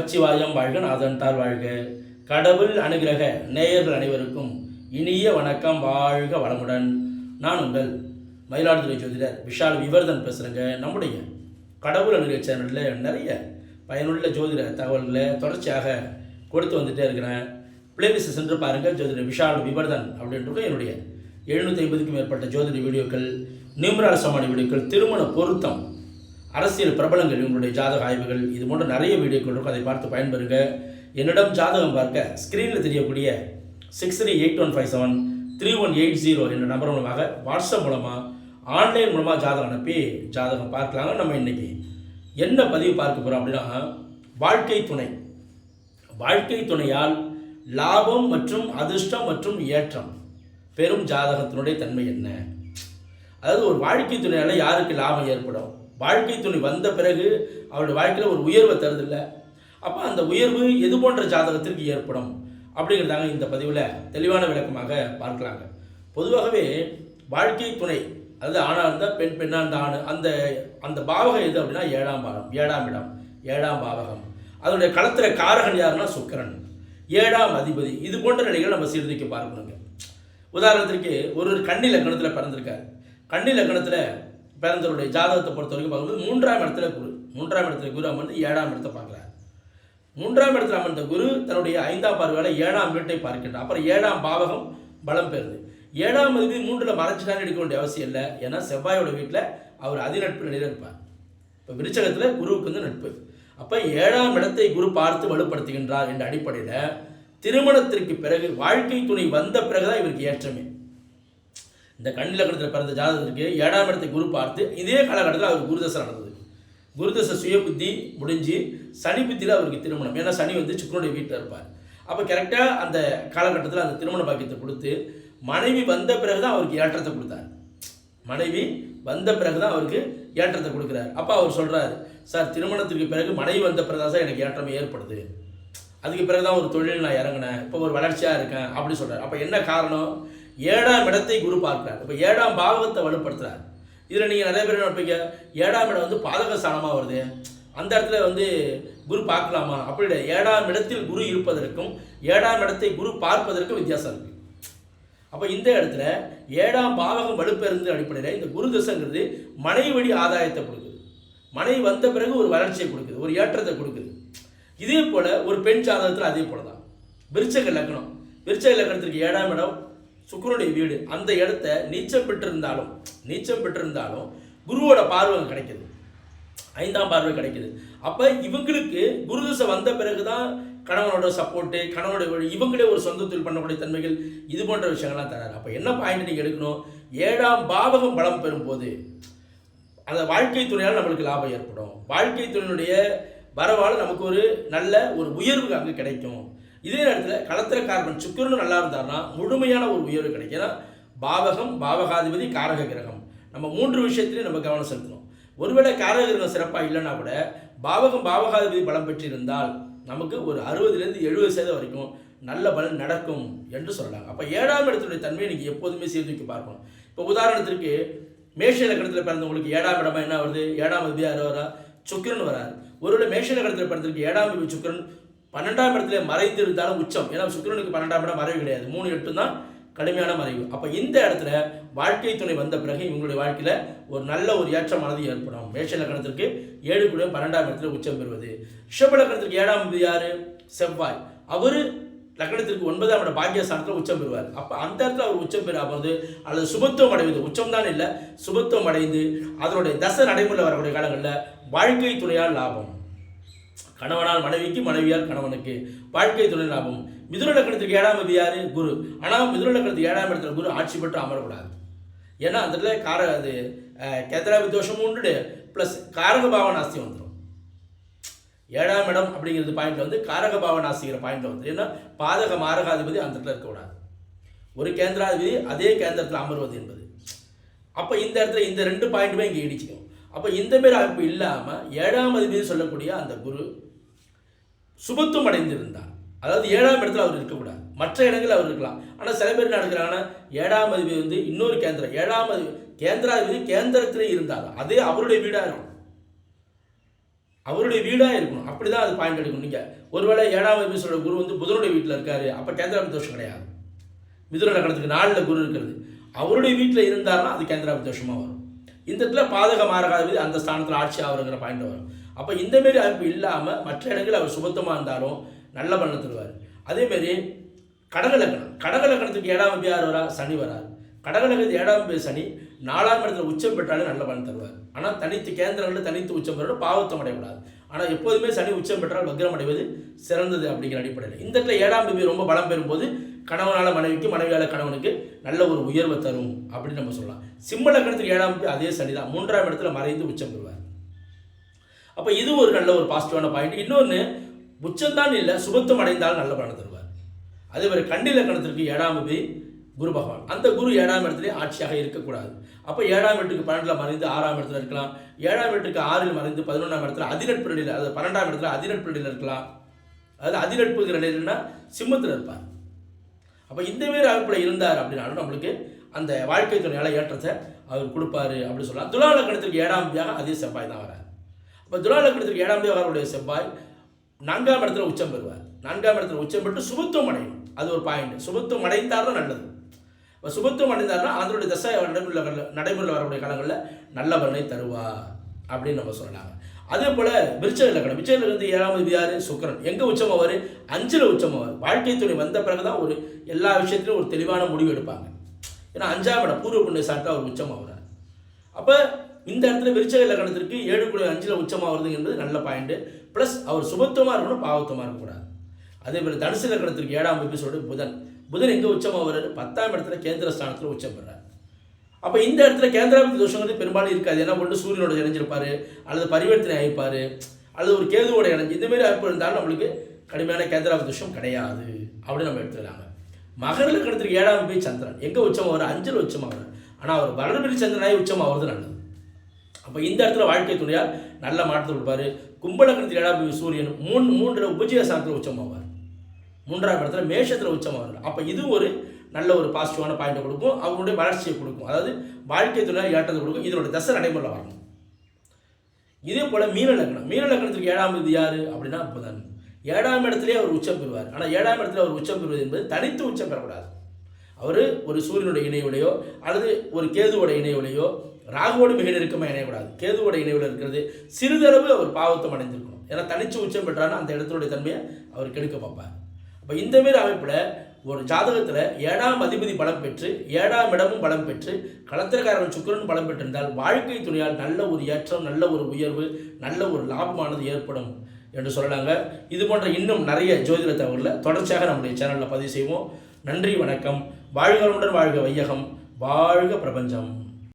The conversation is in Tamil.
நமச்சிவாயம் வாழ்க, நாதன்தாள் வாழ்க. கடவுள் அனுகிரக நேயர்கள் அனைவருக்கும் இனிய வணக்கம். வாழ்க வளமுடன். நான் உங்கள் மயிலாடுதுறை ஜோதிடர் விஷால் விவர்தன் பேசுகிறேங்க. நம்முடைய கடவுள் அனுகிரக சேனலில் நிறைய பயனுள்ள ஜோதிட தகவல்களை தொடர்ச்சியாக கொடுத்து வந்துகிட்டே இருக்கிறேன். பிளேலிஸ்ட் சென்று பாருங்கள். ஜோதிடர் விஷால் விவர்தன் அப்படின்றது என்னுடைய 750க்கும் மேற்பட்ட ஜோதிட வீடியோக்கள், நியூமராலசமான வீடியோக்கள், திருமண பொருத்தம், அரசியல் பிரபலங்கள், இவங்களுடைய ஜாதக ஆய்வுகள், இது போன்ற நிறைய வீடியோக்கள் இருக்கும். அதை பார்த்து பயன்பெறுங்க. என்னிடம் ஜாதகம் பார்க்க ஸ்க்ரீனில் தெரியக்கூடிய 6381573180 என்ற நம்பர் மூலமாக, வாட்ஸ்அப் மூலமாக, ஆன்லைன் மூலமாக ஜாதகம் அனுப்பி ஜாதகம் பார்க்கலாங்க. நம்ம இன்றைக்கி என்ன பதிவு பார்க்க போகிறோம் அப்படின்னா, வாழ்க்கை துணை. வாழ்க்கை துணையால் லாபம் மற்றும் அதிர்ஷ்டம் மற்றும் ஏற்றம் பெரும் ஜாதகத்தினுடைய தன்மை என்ன? அதாவது ஒரு வாழ்க்கை துணையால் யாருக்கு லாபம் ஏற்படும்? வாழ்க்கை துணை வந்த பிறகு அவருடைய வாழ்க்கையில் ஒரு உயர்வை தருதில்லை. அப்போ அந்த உயர்வு எது போன்ற ஜாதகத்திற்கு ஏற்படும் அப்படிங்கிறதாங்க இந்த பதிவில் தெளிவான விளக்கமாக பார்க்கலாங்க. பொதுவாகவே வாழ்க்கை துணை, அதாவது ஆணாக இருந்தால் பெண், பெண்ணாக இருந்தால் ஆண், அந்த அந்த பாவகம் எது அப்படின்னா 7ஆம் பாவம், 7ஆம் இடம், 7ஆம் பாவகம். அதனுடைய களத்தில் காரகன் யாருன்னா சுக்கிரன், 7ஆம் அதிபதி. இது போன்ற நிலைகள் நம்ம சீர்தூக்கி பார்க்கணுங்க. உதாரணத்திற்கு ஒரு கன்னி லக்னத்தில் பிறந்திருக்காரு. கன்னி லக்னத்தில் பிறந்தவருடைய ஜாதகத்தை பொறுத்த வரைக்கும் பார்க்கும்போது 3ஆம் இடத்துல குரு, 3ஆம் இடத்துல குரு அமர்ந்து 7ஆம் இடத்தை பார்க்குறாரு. 3ஆம் இடத்துல அமர்ந்த குரு தன்னுடைய 5ஆம் பார்வையால் 7ஆம் வீட்டை பார்க்கின்றார். அப்புறம் 7ஆம் பாவகம் பலம் பெறுது. 7ஆம் அதிபதி 3ல் மறைச்சிட்டான்னு எடுக்க வேண்டிய அவசியம் இல்லை. ஏன்னா செவ்வாயோட வீட்டில் அவர் அதிநட்பு நிலையில் இருப்பார். இப்போ விருச்சகத்தில் குருவுக்கு வந்து நட்பு. அப்போ 7ஆம் இடத்தை குரு பார்த்து வலுப்படுத்துகின்றார் என்ற அடிப்படையில் திருமணத்திற்கு பிறகு வாழ்க்கை துணை வந்த பிறகுதான் இவருக்கு ஏற்றமே. இந்த கன்னி லக்னத்தில் பிறந்த ஜாதகத்திற்கு 7ஆம் இடத்தை குரு பார்த்து இதே காலகட்டத்தில் அவருக்கு குருதசை நடந்தது. குருதசை சுய புத்தி முடிஞ்சு சனி புத்தியில் அவருக்கு திருமணம். ஏன்னா சனி வந்து சுக்கிரனுடைய வீட்டில் இருப்பார். அப்போ கரெக்டாக அந்த காலகட்டத்தில் அந்த திருமண பாக்கியத்தை கொடுத்து மனைவி வந்த பிறகு தான் அவருக்கு ஏற்றத்தை கொடுத்தார். மனைவி வந்த பிறகு தான் அவருக்கு ஏற்றத்தை கொடுக்குறாரு. அப்போ அவர் சொல்கிறார், சார் திருமணத்திற்கு பிறகு மனைவி வந்த பிறகு தான் சார் எனக்கு ஏற்றம் ஏற்படுது. அதுக்கு பிறகு தான் ஒரு தொழில் நான் இறங்கினேன், இப்போ ஒரு வளர்ச்சியாக இருக்கேன் அப்படி சொல்கிறார். அப்போ என்ன காரணம்? 7ஆம் இடத்தை குரு பார்க்கிறார். இப்போ 7ஆம் பாவகத்தை வலுப்படுத்துகிறார். இதில் நீங்கள் நிறைய பேர் நினைப்பீங்க, 7ஆம் இடம் வந்து பாதக ஸ்தானமாக வருது, அந்த இடத்துல வந்து குரு பார்க்கலாமா? அப்படி இல்லை. 7ஆம் இடத்தில் குரு இருப்பதற்கும் 7ஆம் இடத்தை குரு பார்ப்பதற்கும் வித்தியாசம் இருக்குது. அப்போ இந்த இடத்துல 7ஆம் பாவகம் வலுப்பெறுந்த அடிப்படையில் இந்த குரு தசைங்கிறது மனைவி வழி ஆதாயத்தை கொடுக்குது. மனைவி வந்த பிறகு ஒரு வளர்ச்சியை கொடுக்குது, ஒரு ஏற்றத்தை கொடுக்குது. இதே போல் ஒரு பெண் ஜாதகத்தில் அதே போல தான். விருச்சக லக்னம், விருச்சக லக்னத்திற்கு 7ஆம் இடம் சுக்கிரனுடைய வீடு. அந்த இடத்த நீச்சம் பெற்றிருந்தாலும் குருவோட பார்வை கிடைக்குது, 5ஆம் பார்வை கிடைக்குது. அப்போ இவங்களுக்கு குருதசை வந்த பிறகு தான் கணவனோட சப்போர்ட்டு, கணவனுடைய வழி, இவங்களே ஒரு சொந்த தொழில் பண்ணக்கூடிய தன்மைகள், இது போன்ற விஷயங்கள்லாம் தராரு. அப்போ என்ன பாயிண்ட் நீங்கள் எடுக்கணும்? 7ஆம் பாவகம் பலம் பெறும்போது அந்த வாழ்க்கை துணையால் நம்மளுக்கு லாபம் ஏற்படும். வாழ்க்கை துணையினுடைய வரவால் நமக்கு ஒரு நல்ல ஒரு உயர்வு அங்கே கிடைக்கும். இதே நேரத்தில் களத்திரக்காரன் சுக்கிரனும் நல்லா இருந்தார்னா முழுமையான ஒரு உயர்வு கிடைக்கும். ஏன்னா பாவகம், பாவகாதிபதி, காரக கிரகம், நம்ம 3 விஷயத்திலையும் நம்ம கவனம் செலுத்தணும். ஒருவேளை காரக கிரகம் சிறப்பாக இல்லைன்னா கூட பாவகம், பாவகாதிபதி பலம் பெற்றிருந்தால் நமக்கு ஒரு 60லேருந்து 70% வரைக்கும் நல்ல பலன் நடக்கும் என்று சொல்லலாம். அப்போ 7ஆம் இடத்துடைய தன்மையை நீங்கள் எப்போதுமே சீர்தூக்கி பார்க்கணும். இப்போ உதாரணத்திற்கு மேஷ லக்னத்தில் பிறந்தவங்களுக்கு 7ஆம் இடமா என்ன வருது? 7ஆம் அதிபதி யார் வரா? சுக்கிரன் வரார். ஒருவேளை மேஷ லக்னத்தில் பிறந்தவருக்கு 7ஆம் அதிபதி சுக்கிரன் 12ஆம் இடத்துல மறைந்து இருந்தாலும் உச்சம். ஏன்னா சுக்கிரனுக்கு 12ஆம் இடம் மறைவு கிடையாது, 3-8 தான் கடுமையான மறைவு. அப்போ இந்த இடத்துல வாழ்க்கை துணை வந்த பிறகு இவங்களுடைய வாழ்க்கையில் ஒரு நல்ல ஒரு ஏற்றமானது ஏற்படும். மேஷ லக்னத்திற்கு 7 கூட 12ஆம் இடத்துல உச்சம் பெறுவது. ரிஷப லக்னத்திற்கு 7ஆம் அதிபதி யார்? செவ்வாய். அவர் லக்னத்திற்கு 9ஆம் இடம் பாக்கியஸ்தானத்தில் உச்சம் பெறுவார். அப்போ அந்த இடத்துல அவர் உச்சம் பெறாவது அல்லது சுபத்துவம் அடைவது, உச்சம் தான் இல்லை, சுபத்துவம் அடைந்து அதனுடைய தசை நடைமுறையில் வரக்கூடிய காலங்களில் வாழ்க்கை துணையால் லாபம். கணவனால் மனைவிக்கு, மனைவியால் கணவனுக்கு வாழ்க்கை துணை லாபம். மிதுன லக்னத்திற்கு 7ஆம் அதிபதி யார்? குரு. ஆனால் மிதுன லக்னத்துக்கு 7ஆம் இடத்துல குரு ஆட்சி பெற்று அமரக்கூடாது. ஏன்னா அந்த இடத்துல அது கேந்திராபதி தோஷமும் உண்டு, ப்ளஸ் காரக பாவ நாஸ்தி வந்துடும். 7ஆம் இடம் அப்படிங்கிறது பாயிண்ட்ல வந்து காரக பாவ நாஸ்திங்கிற பாயிண்ட்ல வந்து, ஏன்னா பாதக மாரகாதிபதி அந்த இடத்துல இருக்கக்கூடாது. ஒரு கேந்திராதிபதி அதே கேந்திரத்தில் அமர்வது என்பது. அப்போ இந்த இடத்துல இந்த 2 பாயிண்ட்டுமே இங்கே இடிச்சிக்கும். அப்போ இந்த மாரி அமைப்பு இல்லாமல் 7ஆம் அதிபதி சொல்லக்கூடிய அந்த குரு சுபத்துவம் அடைந்திருந்தார், அதாவது 7ஆம் இடத்துல அவர் இருக்கக்கூடாது, மற்ற இடங்களில் அவர் இருக்கலாம். ஆனால் சில பேர் என்ன எடுக்கிறாங்கன்னா 7ஆம் அதிபதி வந்து இன்னொரு கேந்திரம், 7ஆம் அதிபதி கேந்திராதிபதி கேந்திரத்திலே இருந்தாலும் அதே அவருடைய வீடாக இருக்கும். அவருடைய வீடாக இருக்கணும். அப்படி தான் அது பாயிண்ட் எடுக்கணும். நீங்கள் ஒருவேளை 7ஆம் அதிபதியோட குரு வந்து புதனுடைய வீட்டில் இருக்கார், அப்போ கேந்திராபதி தோஷம் கிடையாது. மிதுன லக்னத்துக்கு 4ல் குரு இருக்கிறது, அவருடைய வீட்டில் இருந்தார்னா அது கேந்திராபதி தோஷமாக வரும். இந்த இடத்துல பாதக மாரகாதிபதி அந்த ஸ்தானத்தில் ஆட்சி ஆகுறங்கிற பாயிண்ட் வரும். அப்போ இந்தமாரி அமைப்பு இல்லாமல் மற்ற இடங்களில் அவர் சுபத்தமாக இருந்தாலும் நல்ல பலனை தருவார். அதேமாரி கடகலக்கணத்துக்கு 7ஆம் அதிபதி யார் வரா? சனி வரார். கடகலக்கணத்துக்கு 7ஆம் அதிபதி சனி 4ஆம் இடத்துல உச்சம் பெற்றாலே நல்ல பலன் தருவார். ஆனால் தனித்து கேந்திரங்களில் தனித்து உச்சம் பெறணும், பாவத்தம் அடையக்கூடாது. ஆனால் எப்போதுமே சனி உச்சம் பெற்றால் வக்ரம் அடைவது சிறந்தது அப்படிங்கிற அடிப்படையில் இந்த இடத்துல 7ஆம் அதிபதி ரொம்ப பலம் பெறும்போது கணவனால் மனைவிக்கு, மனைவியால் கணவனுக்கு நல்ல ஒரு உயர்வை தரும் அப்படின்னு நம்ம சொல்லலாம். சிம்ம லக்னத்துக்கு 7ஆம் அதிபதி அதே சனி தான் 3ஆம் இடத்துல மறைந்து உச்சம் பெறுவார். அப்போ இது ஒரு நல்ல ஒரு பாசிட்டிவான பாயிண்ட். இன்னொன்று, உச்சம்தான் இல்லை, சுபத்துவம் அடைந்தால் நல்ல பலனை தருவார். அதே மாதிரி கன்னி லக்னத்திற்கு 7ஆம் அதிபதி குரு பகவான், அந்த குரு 7ஆம் இடத்துல ஆட்சியாக இருக்கக்கூடாது. அப்போ 7ஆம் வீட்டுக்கு 12ல் மறைந்து 6ஆம் இடத்துல இருக்கலாம், 7ஆம் வீட்டுக்கு 6ல் மறைந்து 11ஆம் இடத்துல அதிநட்பு நிலையில், அதாவது 12ஆம் இடத்துல அதிநட்பு நிலையில் இருக்கலாம். அதாவது அதிநட்புங்கிற நிலையில்னா சிம்மத்தில் இருப்பார். அப்போ இந்தமாரி அமைப்பில் இருந்தார் அப்படின்னாலும் நம்மளுக்கு அந்த வாழ்க்கை துணையால் ஏற்றத்தை அவர் கொடுப்பாரு அப்படின்னு சொல்லலாம். துலா லக்னத்திற்கு 7ஆம் அதிபதியாக அதே செவ்வாய் தான் வரார். அப்போ துலா லக்னத்திற்கு 7ஆம் அதிபதி அவருடைய செவ்வாய் 4ஆம் இடத்துல உச்சம் பெறுவார். 4ஆம் இடத்துல உச்சம் பெற்று சுபத்துவம் அடையும். அது ஒரு பாயிண்ட். சுபத்துவம் அடைந்தார் தான் நல்லது. இப்போ சுபத்துவம் அடைந்தார்னா அதனுடைய தசை நடைமுறையில் வரக்கூடிய காலங்களில் நல்ல பலனை தருவார் அப்படின்னு நம்ம சொல்லலாங்க. அதே போல் விருச்சிக லக்னம், விருச்சிக லக்னத்துக்கு 7ஆம் அதிபதி யார்? சுக்கிரன். எங்கே உச்சமாவார்? 5ல் உச்சமாவார். வாழ்க்கை துணை வந்த பிறகு தான் ஒரு எல்லா விஷயத்திலும் ஒரு தெளிவான முடிவு எடுப்பாங்க. ஏன்னா 5ஆம் இடம் பூர்வ புண்ணிய சாப்பிட்டா அவர் உச்சமாகிறார். அப்போ இந்த இடத்துல விருச்சிக லக்னத்திற்கு 7.5ல் உச்சமாகிறது என்பது நல்ல பாயிண்ட். ப்ளஸ் அவர் சுபத்துவமாக இருக்கணும், பாவத்துவமாக இருக்கக்கூடாது. அதே மாதிரி தனுசு லக்னத்திற்கு 7ஆம் அதிபதி சொல்றது புதன் எங்கே உச்சமாக வர்றாரு? 10ஆம் இடத்துல கேந்திர ஸ்தானத்தில் உச்சம் பெறார். அப்போ இந்த இடத்துல கேந்திராபதி தோஷங்கிறது பெரும்பாலும் இருக்காது. ஏன்னா ஒன்று சூரியனோட இணைஞ்சிருப்பார், அல்லது பரிவர்த்தனை ஆகிப்பார், அல்லது ஒரு கேதுவோட இணைஞ்சு இந்தமாரி அமைப்பு இருந்தாலும் நம்மளுக்கு கடுமையான கேந்திராபதி தோஷம் கிடையாது அப்படின்னு நம்ம எடுத்துக்கலாங்க. மகர லக்னத்திற்கு 7ஆம் அதிபதி சந்திரன் எங்கே உச்சமாக வர? 5ல் உச்சமாக வர. ஆனால் அவர் வளர்பிரி சந்திரனாகி உச்சமாகிறது நல்லது. அப்போ இந்த இடத்துல வாழ்க்கை துணையால் நல்ல மாற்றத்தை கொடுப்பார். கும்ப லக்னத்துக்கு 7ஆம் அதிபதி சூரியன் 3 உபஜய ஸ்தானத்தில் உச்சமாவார். 3ஆம் இடத்துல மேஷத்தில் உச்சமாவார். அப்போ இது ஒரு நல்ல ஒரு பாசிட்டிவான பாயிண்டை கொடுக்கும், அவங்களுடைய வளர்ச்சியை கொடுக்கும், அதாவது வாழ்க்கை துணையால் ஏற்றத்தை கொடுக்கும். இதனுடைய தசை நடைமுறையில் வரணும். இதே போல் மீன லக்னத்திற்கு 7ஆம் அதிபதி யார் அப்படின்னா புதன். 7ஆம் இடத்துலேயே அவர் உச்சம் பெறுவார். ஆனால் 7ஆம் இடத்துல அவர் உச்சம் பெறுவது என்பது தனித்து உச்சம் பெறக்கூடாது. அவர் ஒரு சூரியனுடைய இணையோடையோ அல்லது ஒரு கேதுவோட இணையோடையோ ராகுவோடு மிக நெருக்கமாக இணையக்கூடாது. கேதுவோட இணைவில் இருக்கிறது சிறிதளவு அவர் பாவத்தம் அடைந்திருக்கணும். ஏன்னா தனித்து உச்சம் பெற்றாலும் அந்த இடத்துடைய தன்மையை அவர் கெடுக்க பார்ப்பார். அப்போ இந்தமாரி அமைப்பில் ஒரு ஜாதகத்தில் 7ஆம் அதிபதி பலம் பெற்று 7ஆம் இடமும் பலம் பெற்று களத்திரக்காரன் சுக்கிரன் பலம் பெற்றிருந்தால் வாழ்க்கை துணையால் நல்ல ஒரு ஏற்றம், நல்ல ஒரு உயர்வு, நல்ல ஒரு லாபமானது ஏற்படும் என்று சொல்லலாங்க. இது போன்ற இன்னும் நிறைய ஜோதிட தகவல்களை தொடர்ச்சியாக நம்முடைய சேனலில் பதிவு செய்வோம். நன்றி, வணக்கம். வாழ்க வளமுடன், வாழ்க வையகம், வாழ்க பிரபஞ்சம்.